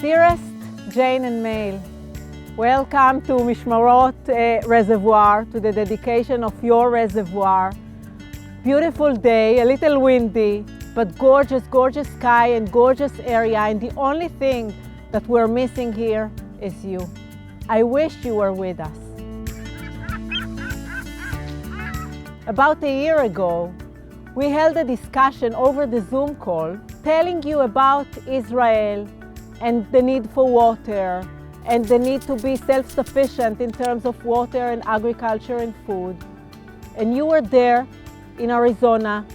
Dearest Jane and Mail, welcome to Mishmarot Reservoir, to the dedication of your reservoir. Beautiful day, a little windy, but gorgeous, gorgeous sky and gorgeous area, and the only thing that we're missing here is you. I wish you were with us. About a year ago, we held a discussion over the Zoom call telling you about Israel and the need for water and the need to be self-sufficient in terms of water and agriculture and food. And you were there in Arizona,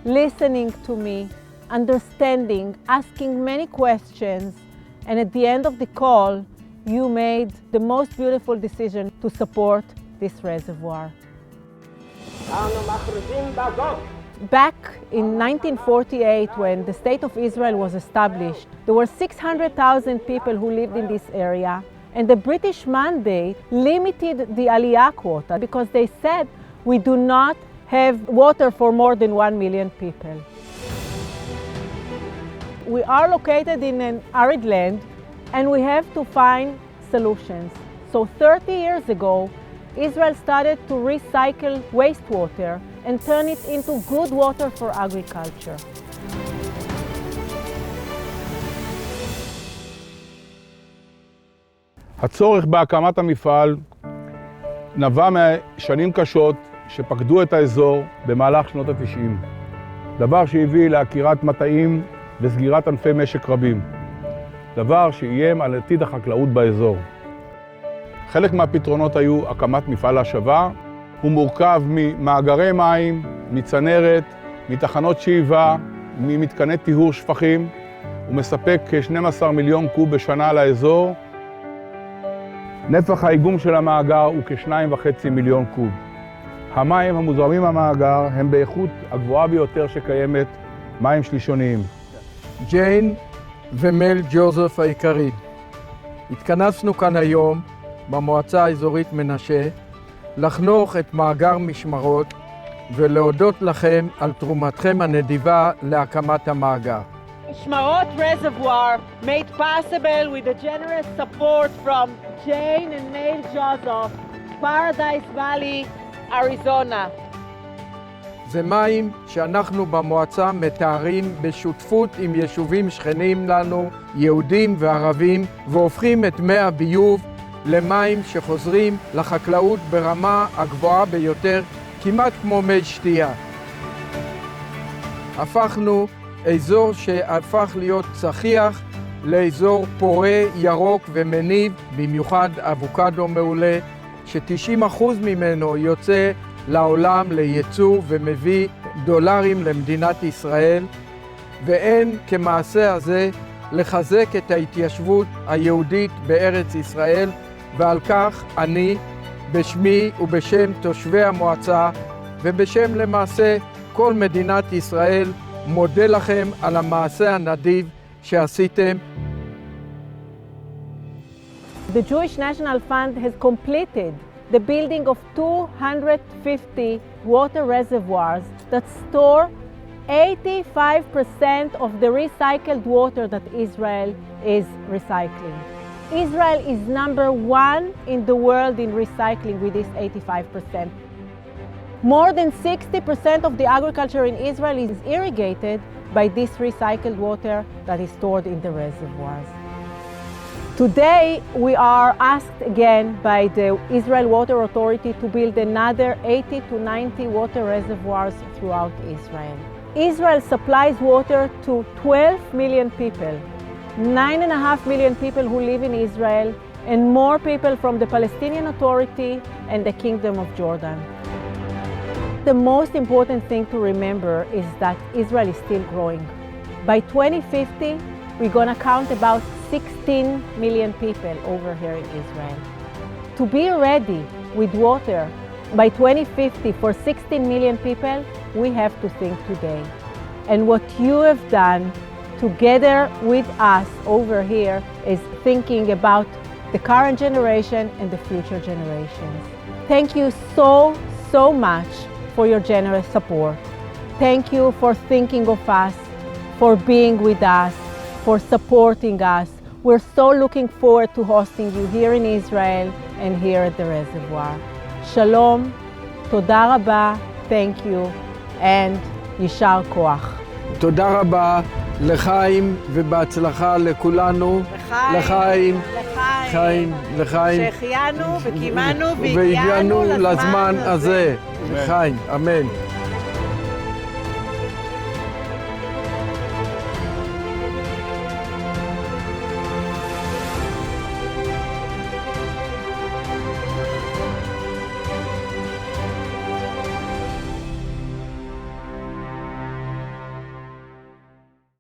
listening to me, understanding, asking many questions, and at the end of the call, you made the most beautiful decision to support this reservoir. Back in 1948, when the State of Israel was established, there were 600,000 people who lived in this area, and the British mandate limited the Aliyah quota because they said we do not have water for more than 1 million people. We are located in an arid land, and we have to find solutions. So 30 years ago, Israel started to recycle wastewater and turn it into good water for agriculture. הצורך בהקמת המפעל נבע משנים קשות שפקדו את האזור במהלך שנות ה-90. דבר שהביא לעקירת מטעים וסגירת ענפי משק רבים. דבר שאיים על עתיד החקלאות באזור. חלק מהפתרונות היו הקמת מפעל השבה. הוא מורכב ממאגרי מים, מצנרת, מתחנות שאיבה, ממתקני טיהור שפכים. הוא מספק כ-12 מיליון קוב בשנה לאזור. נפח האיגום של המאגר הוא כ-2.5 מיליון קוב. המים המוזרמים מהמאגר הם באיכות הגבוהה ביותר שקיימת, מים שלישוניים. ג'יין ומייל ג'וזוף היקרים, התכנסנו כאן היום במועצה האזורית מנשה לחנוך את מאגר משמרות ולהודות לכם על תרומתכם הנדיבה להקמת המאגר. Mishmarot Reservoir made possible with the generous support from Jane and Mail Jozoff, Paradise Valley, Arizona. זה מים שאנחנו במועצה מתארים בשותפות עם יישובים שכנים לנו, יהודים וערבים, והופכים את מי הביוב למים שחוזרים לחקלאות ברמה הגבוהה ביותר, כמעט כמו מי שתייה. הפכנו אזור שהפך להיות צחיח לאזור פורה, ירוק ומניב, במיוחד אבוקדו מעולה, ש90% ממנו יוצא לעולם לייצוא ומביא דולרים למדינת ישראל, ואין כמעשה הזה לחזק את ההתיישבות היהודית בארץ ישראל, ועל כך אני, בשמי ובשם תושבי המועצה, ובשם למעשה כל מדינת ישראל, מודה לכם על המעשה הנדיב שעשיתם. The Jewish National Fund has completed the building of 250 water reservoirs that store 85% of the recycled water that Israel is recycling. Israel is #1 in the world in recycling with this 85%. More than 60% of the agriculture in Israel is irrigated by this recycled water that is stored in the reservoirs. Today, we are asked again by the Israel Water Authority to build another 80 to 90 water reservoirs throughout Israel. Israel supplies water to 12 million people, 9.5 million people who live in Israel, and more people from the Palestinian Authority and the Kingdom of Jordan. The most important thing to remember is that Israel is still growing. By 2050, we're going to count about 16 million people over here in Israel. To be ready with water by 2050 for 16 million people, we have to think today. And what you have done together with us over here is thinking about the current generation and the future generations. Thank you so much for your generous support. Thank you for thinking of us, for being with us, for supporting us. We're so looking forward to hosting you here in Israel and here at the Reservoir. Shalom, toda rabba, thank you, and yishar koach. תודה רבה לחיים ובהצלחה לכולנו. לחיים, לחיים, לחיים. שהחיינו וקיימנו והגיענו לזמן הזה. לחיים, אמן.